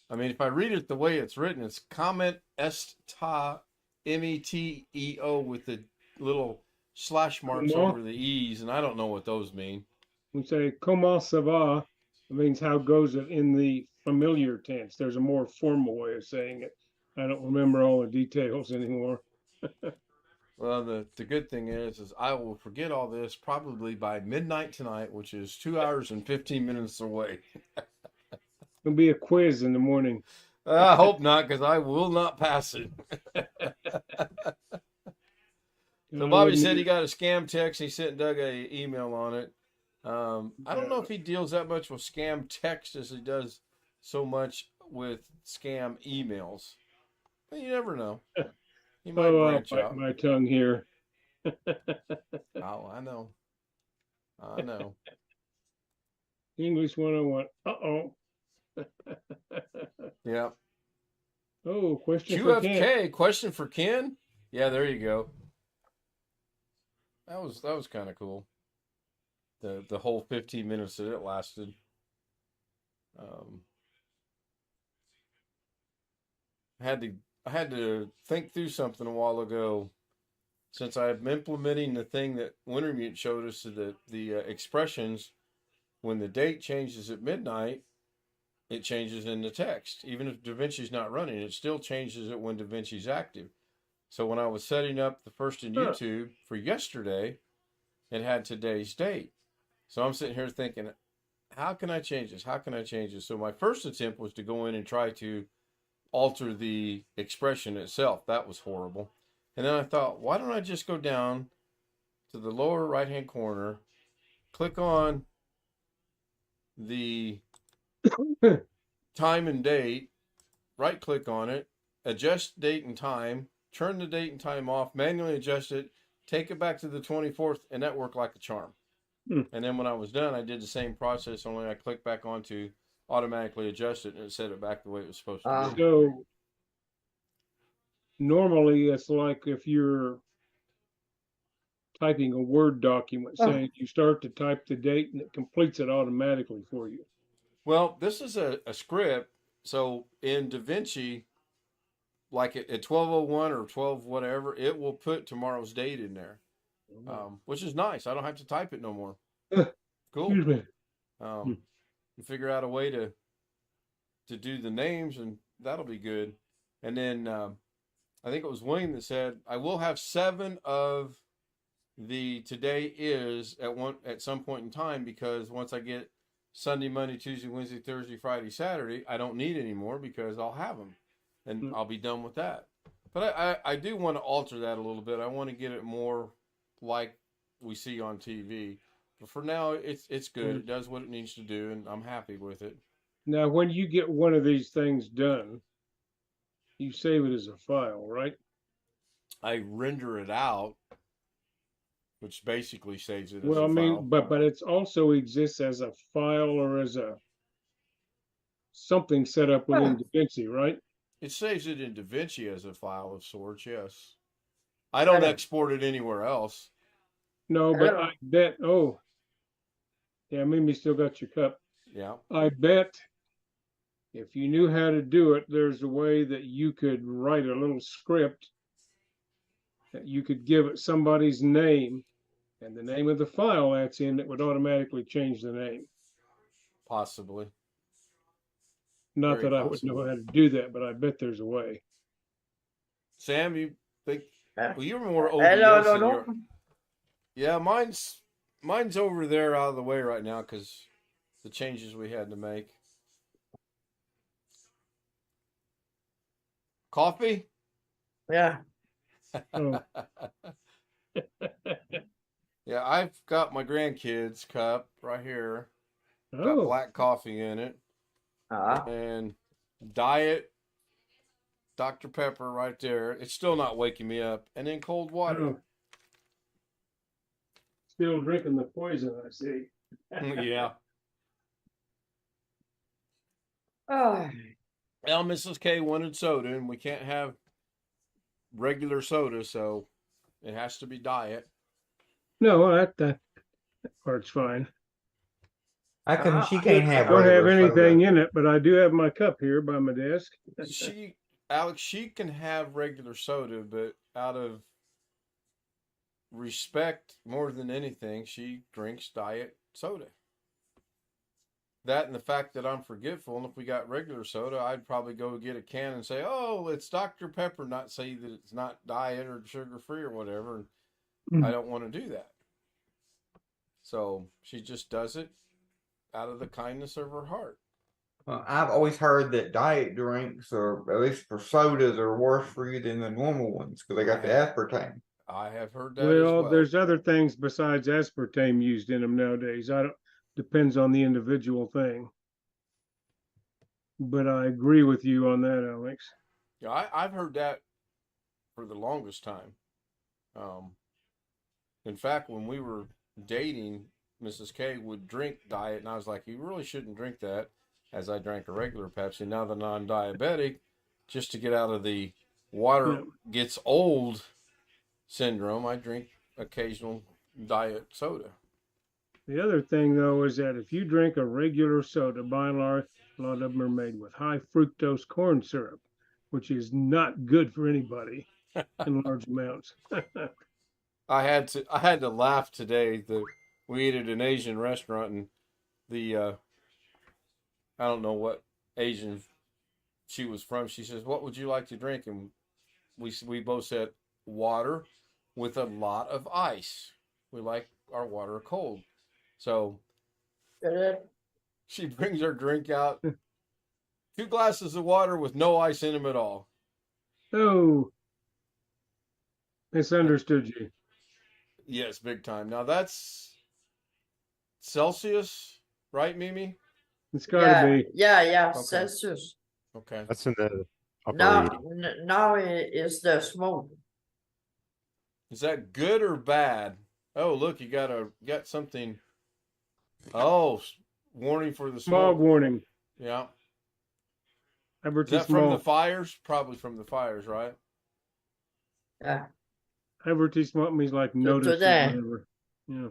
I mean, if I read it the way it's written, it's comment esta meteo with the little slash marks over the e's, and I don't know what those mean. We say "Comment ça va?" It means how goes it in the familiar tense. There's a more formal way of saying it. I don't remember all the details anymore. Well, the good thing is I will forget all this probably by midnight tonight, which is 2 hours and 15 minutes away. It'll be a quiz in the morning. I hope not, because I will not pass it. So Bobby said he got a scam text. He sent Doug a email on it. I don't know if he deals that much with scam text as he does so much with scam emails. But you never know. He might branch I'll out. bite my tongue here. Oh, I know. English 101. Uh-oh. Yeah. Oh, question for Ken. QFK, question for Ken? Yeah, there you go. That was kind of cool. The whole 15 minutes that it lasted. I had to think through something a while ago, since I'm implementing the thing that Wintermute showed us, that the expressions, when the date changes at midnight, it changes in the text. Even if DaVinci's not running, it still changes it when DaVinci's active. So when I was setting up the first in YouTube for yesterday, it had today's date. So I'm sitting here thinking, how can I change this? How can I change this? So my first attempt was to go in and try to alter the expression itself. That was horrible. And then I thought, why don't I just go down to the lower right-hand corner, click on the time and date, right-click on it, adjust date and time, turn the date and time off, manually adjust it, take it back to the 24th, and that worked like a charm. And then when I was done, I did the same process, only I clicked back onto automatically adjust it, and it set it back the way it was supposed to be. So normally it's like if you're typing a Word document, saying you start to type the date and it completes it automatically for you. Well, this is a script. So in DaVinci, like at 12:01 or 12 whatever, it will put tomorrow's date in there, which is nice. I don't have to type it no more. Cool. Excuse me. You figure out a way to do the names, and that'll be good. And then I think it was William that said, I will have 7 of the today is at some point in time, because once I get Sunday, Monday, Tuesday, Wednesday, Thursday, Friday, Saturday, I don't need anymore because I'll have them and I'll be done with that. But I do want to alter that a little bit. I want to get it more like we see on TV. But for now, it's good. It does what it needs to do, and I'm happy with it. Now, when you get one of these things done, you save it as a file, right? I render it out, which basically saves it as Well, a I mean, file. but it also exists as a file or as a something set up within DaVinci, right? It saves it in DaVinci as a file of sorts, yes. I don't export it anywhere else. No, but I bet, oh, yeah, Mimi still got your cup. Yeah. I bet if you knew how to do it, there's a way that you could write a little script that you could give it somebody's name and the name of the file that's in, that would automatically change the name. Possibly. Not Very that I would know how to do that, but I bet there's a way. Sam, you think? Well, you're more ODS than you're. Yeah, mine's over there out of the way right now because the changes we had to make. Coffee? Yeah. Oh. Yeah, I've got my grandkids' cup right here. Got Oh. black coffee in it. And diet Dr. Pepper right there. It's still not waking me up. And then cold water. Oh. Still drinking the poison, I see. Yeah. Oh. Well, Mrs. K wanted soda, and we can't have regular soda, so it has to be diet. No, that part's fine. How come she can't have I don't have regular anything soda? in it, but I do have my cup here by my desk. Alex, she can have regular soda, but out of respect more than anything, she drinks diet soda. That and the fact that I'm forgetful, and if we got regular soda, I'd probably go get a can and say, oh, it's Dr. Pepper, not say that it's not diet or sugar-free or whatever. And I don't want to do that. So she just does it out of the kindness of her heart. Well, I've always heard that diet drinks, or at least for sodas, are worse for you than the normal ones because they got the aspartame. I have heard that as well. There's other things besides aspartame used in them nowadays. Depends on the individual thing. But I agree with you on that, Alex. Yeah, I've heard that for the longest time. In fact, when we were dating, Mrs. K would drink diet, and I was like, you really shouldn't drink that. As I drank a regular Pepsi, now that I'm diabetic, just to get out of the water Yeah. gets old syndrome, I drink occasional diet soda. The other thing, though, is that if you drink a regular soda, by and large, a lot of them are made with high fructose corn syrup, which is not good for anybody in large amounts. I had to laugh today. We ate at an Asian restaurant, and the I don't know what Asian she was from. She says, "What would you like to drink?" And we both said water with a lot of ice. We like our water cold. So she brings her drink out, 2 glasses of water with no ice in them at all. Oh, misunderstood you. Yes, big time. Now that's Celsius, right, Mimi? It's got to be. Yeah, Okay. Celsius. Okay. That's in the upper Now, 80. now it is the smoke. Is that good or bad? Oh, look, you got something. Oh, warning for the Smog smoke. warning. Yeah. Liberty Is that from the smog. fires? Probably from the fires, right? Yeah. Liberty smog means like notice or today. whatever. Yeah.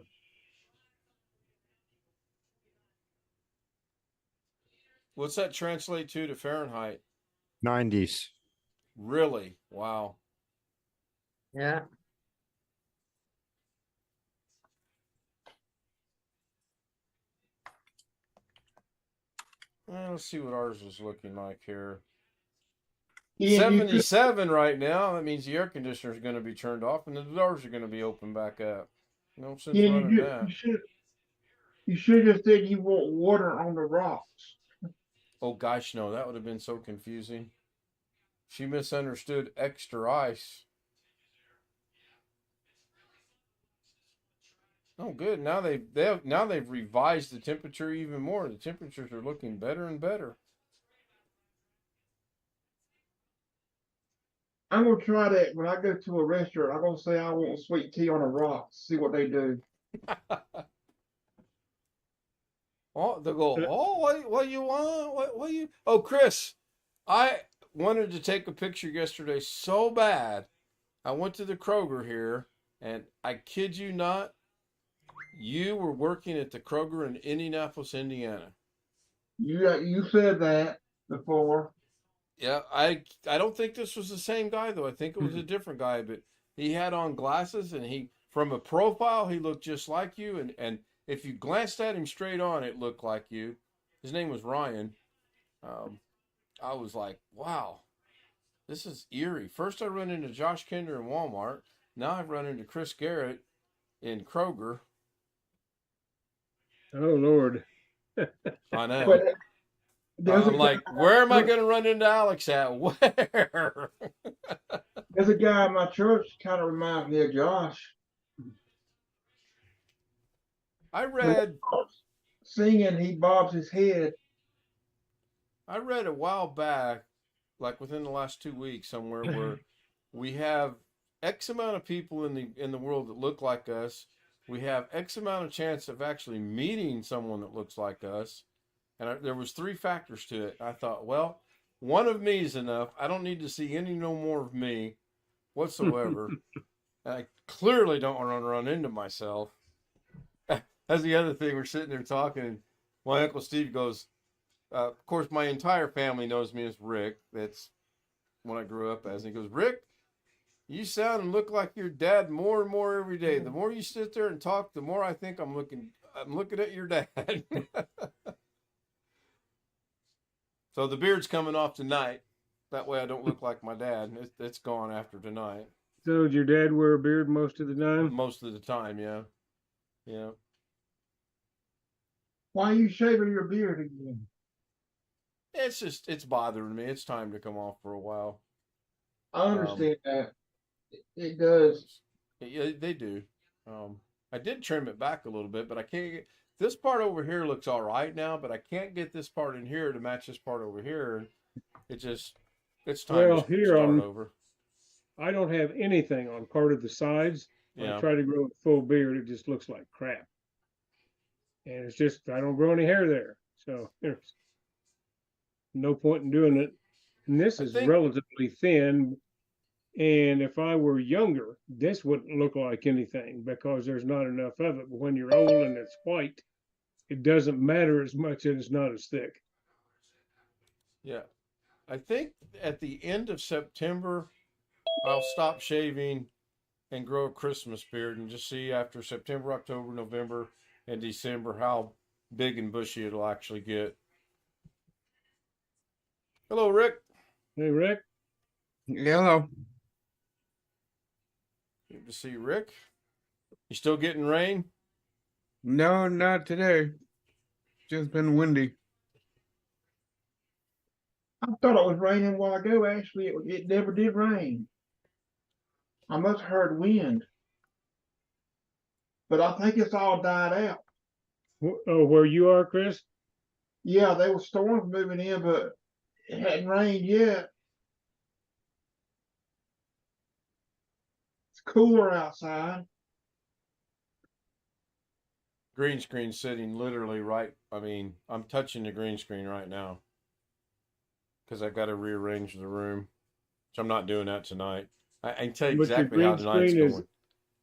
What's that translate to Fahrenheit? 90s. Really? Wow. Yeah. Well, let's see what ours is looking like here. Ian, you 77 right now. That means the air conditioner is going to be turned off and the doors are going to be opened back up. No sense Ian, running you that. should have said you want water on the rocks. Oh gosh, no, that would have been so confusing. She misunderstood extra ice. Oh, good. Now they've revised the temperature even more. The temperatures are looking better and better. I'm gonna try that when I go to a restaurant. I'm gonna say I want sweet tea on the rocks. See what they do. Oh, they'll go, oh, what you want? What you? Oh, Chris, I wanted to take a picture yesterday so bad. I went to the Kroger here, and I kid you not, you were working at the Kroger in Indianapolis, Indiana. You said that before. Yeah, I don't think this was the same guy though. I think it was a different guy, but he had on glasses, and he, from a profile, he looked just like you, and if you glanced at him straight on, it looked like you. His name was Ryan. I was like, wow, this is eerie. First I run into Josh Kinder in Walmart. Now I've run into Chris Garrett in Kroger. Oh Lord. I know. But I'm like, where am I going to run into Alex at? Where? there's a guy in my church kind of reminds me of Josh. I read Singing, he bobs his head. I read a while back, like within the last 2 weeks somewhere, where we have X amount of people in the world that look like us. We have X amount of chance of actually meeting someone that looks like us. And there was 3 factors to it. I thought, well, one of me is enough. I don't need to see any no more of me whatsoever. And I clearly don't want to run into myself. That's the other thing. We're sitting there talking, and my Uncle Steve goes, of course, my entire family knows me as Rick. That's what I grew up as. And he goes, Rick, you sound and look like your dad more and more every day. The more you sit there and talk, the more I think I'm looking at your dad. So the beard's coming off tonight. That way I don't look like my dad. It's gone after tonight. So did your dad wear a beard most of the time? Most of the time, yeah. Yeah. Why are you shaving your beard again? It's bothering me. It's time to come off for a while. I understand that. It does. Yeah, they do. I did trim it back a little bit, but I can't get this part over here looks all right now, but I can't get this part in here to match this part over here. It's time to start over. I don't have anything on part of the sides. Yeah. I try to grow a full beard. It just looks like crap. And it's just, I don't grow any hair there. So there's no point in doing it. And this I is think relatively thin. And if I were younger, this wouldn't look like anything because there's not enough of it. But when you're old and it's white, it doesn't matter as much and it's not as thick. yeah. I think at the end of September I'll stop shaving and grow a Christmas beard and just see after September, October, November, and December how big and bushy it'll actually get. Hello, Rick. Hey, Rick. Hello. Good to see you, Rick. You still getting rain? No, not today. Just been windy. I thought it was raining a while ago. Actually, it never did rain. I must have heard wind, but I think it's all died out. Oh, where you are, Chris? Yeah, there were storms moving in, but it hadn't rained yet. It's cooler outside. Green screen sitting literally right. I mean, I'm touching the green screen right now because I've got to rearrange the room. So I'm not doing that tonight. I can tell you But your exactly how green tonight's screen is, going.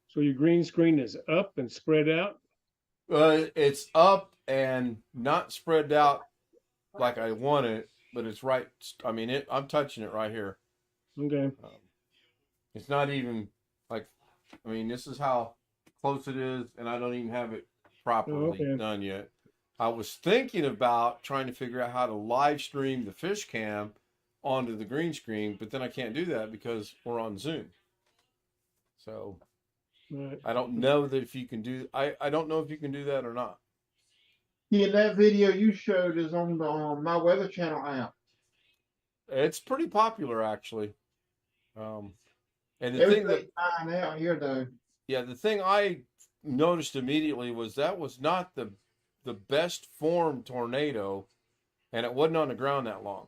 so your green screen is up and spread out? It's up and not spread out like I want it, but it's right. I mean, I'm touching it right here. Okay. It's not even like, I mean, this is how close it is, and I don't even have it properly done yet. I was thinking about trying to figure out how to live stream the fish cam onto the green screen, but then I can't do that because we're on Zoom. So Right. I don't know that if you can do. I don't know if you can do that or not. Yeah, that video you showed is on the My Weather Channel app. It's pretty popular actually. And the Everything's thing that dying out here though. Yeah, the thing I noticed immediately was that was not the best formed tornado, and it wasn't on the ground that long.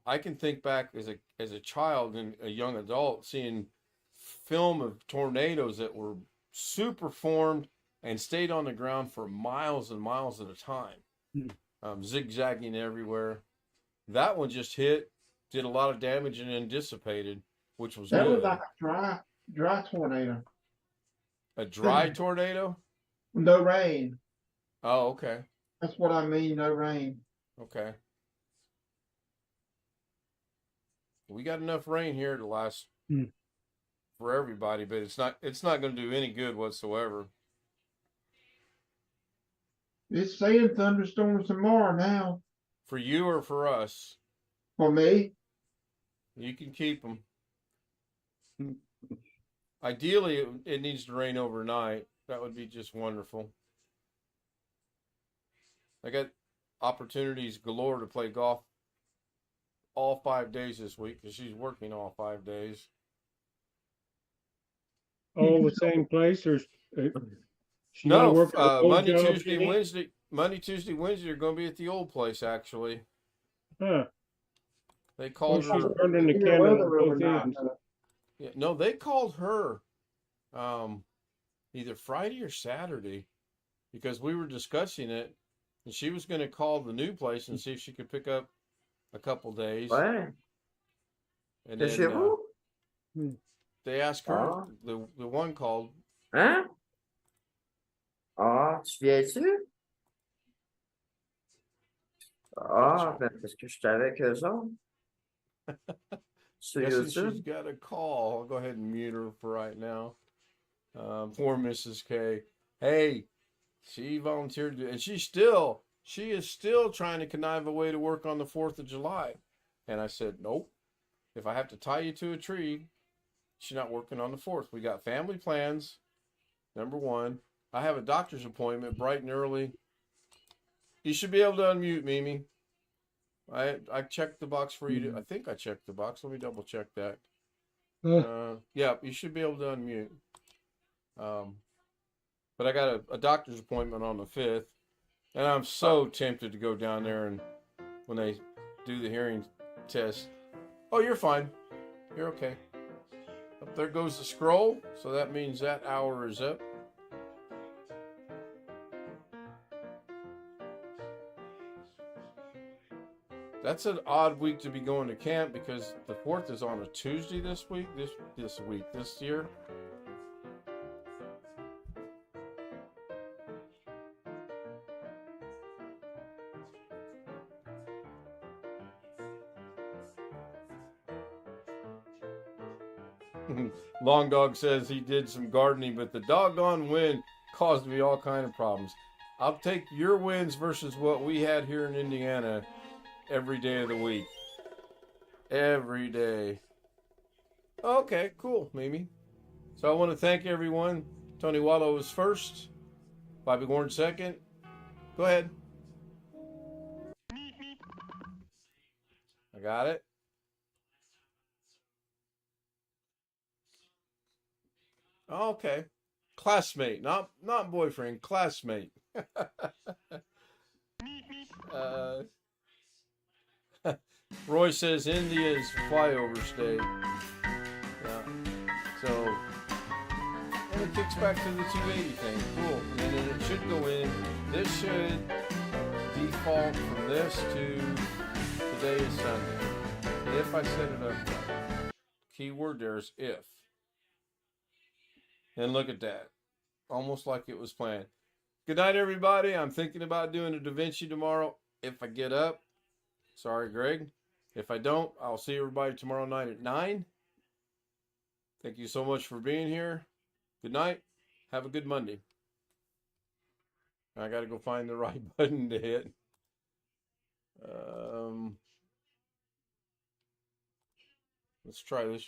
I can think back as a child and a young adult seeing film of tornadoes that were super formed and stayed on the ground for miles and miles at a time, zigzagging everywhere. That one just hit, did a lot of damage, and then dissipated, which was That good. was like a dry tornado. A dry tornado? No rain. Oh, okay. That's what I mean, no rain. Okay. We got enough rain here to last for everybody, but it's not going to do any good whatsoever. It's saying thunderstorms tomorrow now. For you or for us? For me. You can keep them. Ideally, it needs to rain overnight. That would be just wonderful. I got opportunities galore to play golf all 5 days this week because she's working all 5 days. All the same place, or she No, work Monday, Tuesday, Wednesday. Monday, Tuesday, Wednesday are going to be at the old place. Actually, huh? They called her. She's burning the candle both ends. Yeah, no, they called her either Friday or Saturday because we were discussing it, and she was going to call the new place and see if she could pick up a couple days. Ouais. And C'est chez vous? they asked her. The one called. Hein? Ah, tu viens-tu? Ah, ben, parce que j'étais avec eux autres. Sur Guessing YouTube. she's got a call. I'll go ahead and mute her for right now. Poor Mrs. K. Hey, she volunteered to, and she is still trying to connive a way to work on the 4th of July. And I said, nope. If I have to tie you to a tree, she's not working on the 4th. We got family plans. Number one, I have a doctor's appointment bright and early. You should be able to unmute, Mimi. I checked the box for you. I think I checked the box. Let me double check that. Yeah, you should be able to unmute. But I got a doctor's appointment on the 5th, and I'm so tempted to go down there and when they do the hearing test. Oh, you're fine. You're okay. Up there goes the scroll, so that means that hour is up. That's an odd week to be going to camp because the 4th is on a Tuesday this week. This year. Long Dog says he did some gardening, but the doggone wind caused me all kind of problems. I'll take your wins versus what we had here in Indiana every day of the week. Every day. Okay, cool, Mimi. So I want to thank everyone. Tony Wallow was first. Bobby Gorn second. Go ahead. I got it. Okay. Classmate, not boyfriend, classmate. Roy says India is flyover state. Yeah. So, and it kicks back to the 280 thing. Cool. And then it should go in. This should default from this to today is Sunday. If I set it up right. Keyword there is if. And look at that. Almost like it was planned. Good night, everybody. I'm thinking about doing a Da Vinci tomorrow if I get up. Sorry, Greg. If I don't, I'll see everybody tomorrow night at 9. Thank you so much for being here. Good night. Have a good Monday. I got to go find the right button to hit. Let's try this.